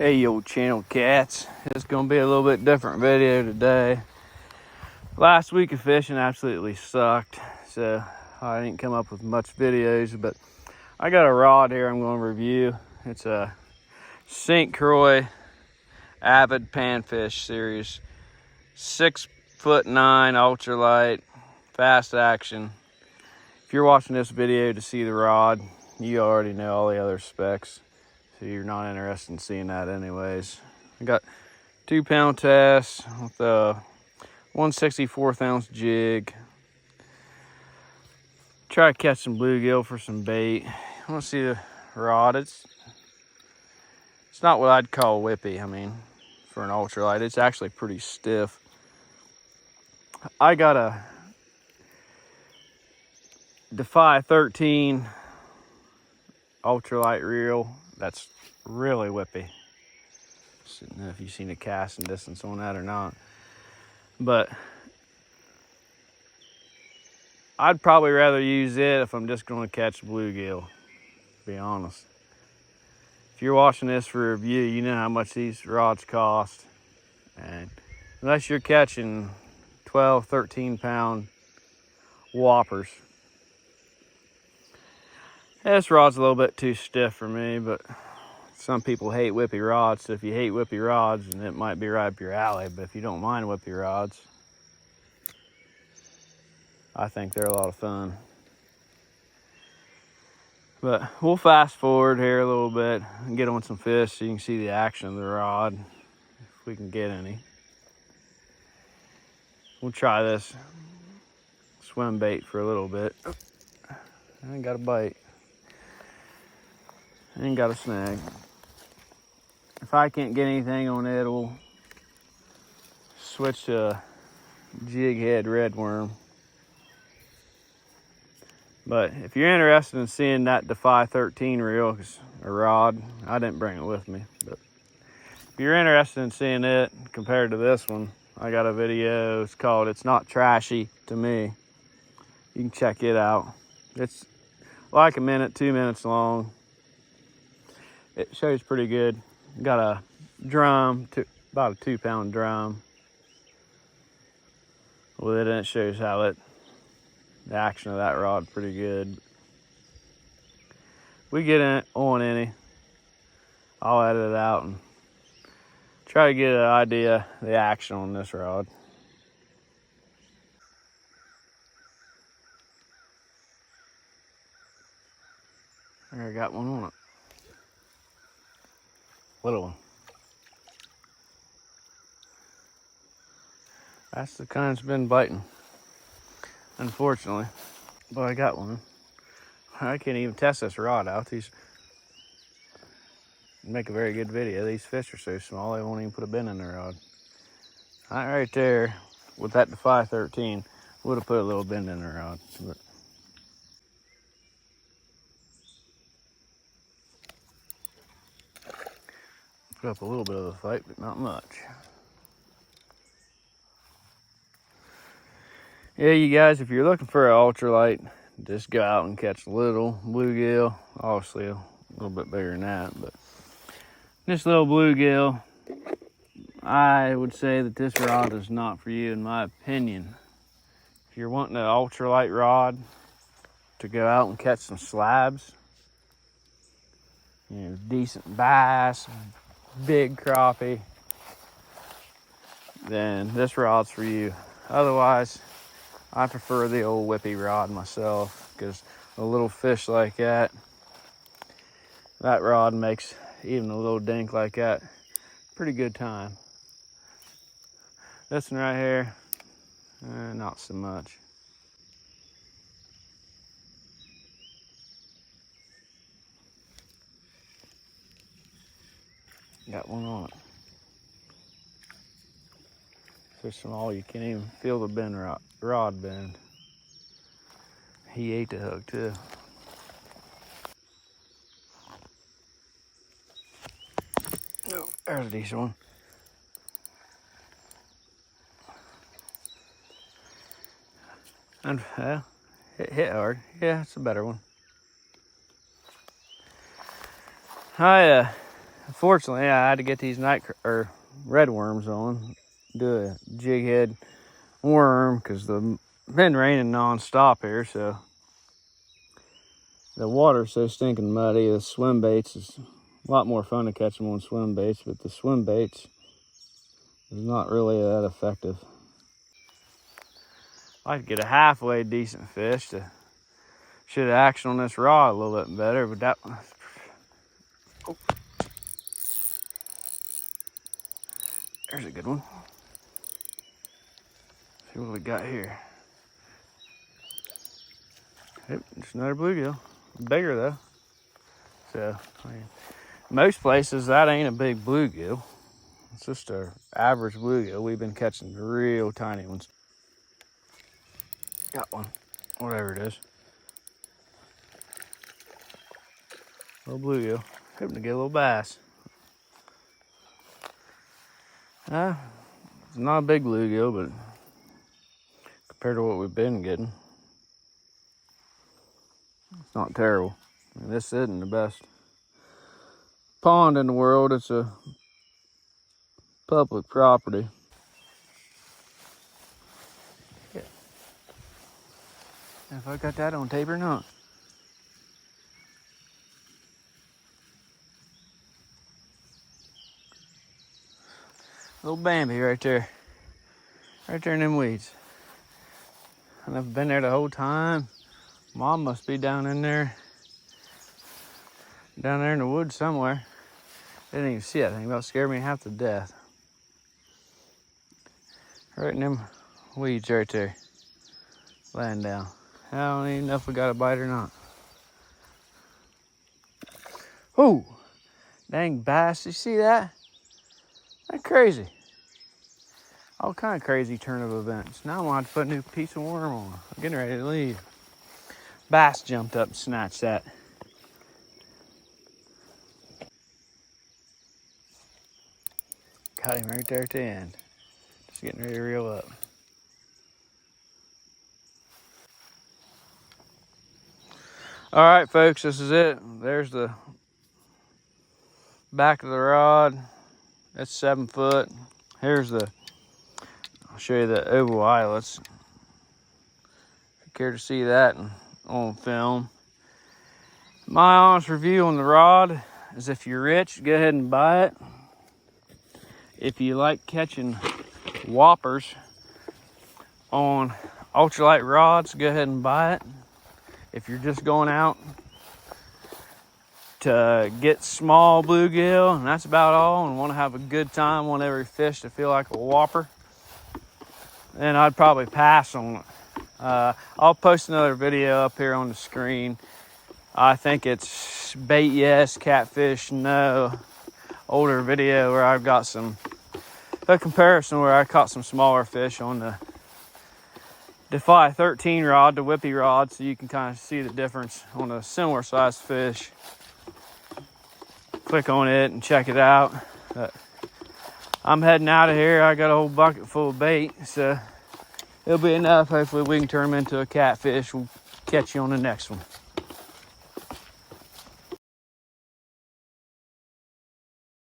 Hey yo channel cats, it's gonna be a little bit different video today. Last week of fishing absolutely sucked, so I didn't come up with much videos, but I got a rod here I'm going to review. It's a Croix Avid Panfish series, 6'9" ultralight, fast action. If you're watching this video to see the rod, you already know all the other specs, so you're not interested in seeing that anyways. I got 2 pound test with a 1/64 ounce jig. Try to catch some bluegill for some bait. I want to see the rod. It's not what I'd call whippy. I mean, for an ultralight, it's actually pretty stiff. I got a Defy 13 ultralight reel that's really whippy. I don't know if you've seen the casting distance on that or not, but I'd probably rather use it if I'm just going to catch bluegill, to be honest. If you're watching this for review, you know how much these rods cost, and unless you're catching 12, 13 pound whoppers, this rod's a little bit too stiff for me. But some people hate whippy rods, so if you hate whippy rods, then it might be right up your alley. But if you don't mind whippy rods, I think they're a lot of fun. But we'll fast forward here a little bit and get on some fish so you can see the action of the rod, if we can get any. We'll try this swim bait for a little bit. I ain't got a bite. I ain't got a snag. If I can't get anything on it, we'll switch to a jig head red worm. But if you're interested in seeing that Defy 13 reel, or rod, I didn't bring it with me, but if you're interested in seeing it compared to this one, I got a video. It's called It's Not Trashy to Me. You can check it out. It's like 1 minute, 2 minutes long. It shows pretty good. Got a drum, about a 2 pound drum with it, and it shows how the action of that rod pretty good. We get it on any, I'll edit it out and try to get an idea of the action on this rod. There, I got one on it. Little one. That's the kind that's been biting, unfortunately. But I got one. I can't even test this rod out. These make a very good video. These fish are so small they won't even put a bend in the rod. Right there, with that Defy 13, would have put a little bend in the rod. But put up a little bit of the fight, but not much. Yeah, you guys, if you're looking for an ultralight, just go out and catch little bluegill. Obviously a little bit bigger than that, but this little bluegill, I would say that this rod is not for you, in my opinion. If you're wanting an ultralight rod to go out and catch some slabs, decent bass, big crappie, then this rod's for you. Otherwise, I prefer the old whippy rod myself, because a little fish like that rod makes even a little dink like that pretty good time. This one right here, not so much. Got one on it. So small you can't even feel the bend rod bend. He ate the hook too. Oh, there's a decent one. And it hit hard. Yeah, it's a better one. I Unfortunately, I had to get these red worms on, do a jig head worm, because the been raining non-stop here, so the water's so stinking muddy. The swim baits is a lot more fun to catch them on swim baits, but the swim baits is not really that effective. I could get a halfway decent fish to should have action on this rod a little bit better, but that one. Oh. There's a good one. See what we got here. Yep, just another bluegill. Bigger though. So, I mean, most places that ain't a big bluegill. It's just our average bluegill. We've been catching real tiny ones. Got one, whatever it is. Little bluegill. Hoping to get a little bass. It's not a big bluegill, but compared to what we've been getting, it's not terrible. I mean, this isn't the best pond in the world. It's a public property. Yeah. If I got that on tape or not. Little Bambi right there. Right there in them weeds. And I've been there the whole time. Mom must be down there in the woods somewhere. Didn't even see that thing. About scared me half to death. Right in them weeds right there. Laying down. I don't even know if we got a bite or not. Oh, dang bass. You see that? That's crazy. All kind of crazy turn of events. Now I'm gonna have to put a new piece of worm on. I'm getting ready to leave. Bass jumped up and snatched that. Got him right there at the end. Just getting ready to reel up. All right, folks, this is it. There's the back of the rod. That's 7 foot. Here's I'll show you the oval eyelets. If you care to see that on film. My honest review on the rod is if you're rich, go ahead and buy it. If you like catching whoppers on ultralight rods, go ahead and buy it. If you're just going out to get small bluegill, and that's about all, and want to have a good time, want every fish to feel like a whopper, then I'd probably pass on it. I'll post another video up here on the screen. I think it's bait yes, catfish no. Older video where I've got a comparison where I caught some smaller fish on the Defy 13 rod, the whippy rod, so you can kind of see the difference on a similar sized fish. Click on it and check it out. I'm heading out of here. I got a whole bucket full of bait, so it'll be enough. Hopefully we can turn them into a catfish. We'll catch you on the next one.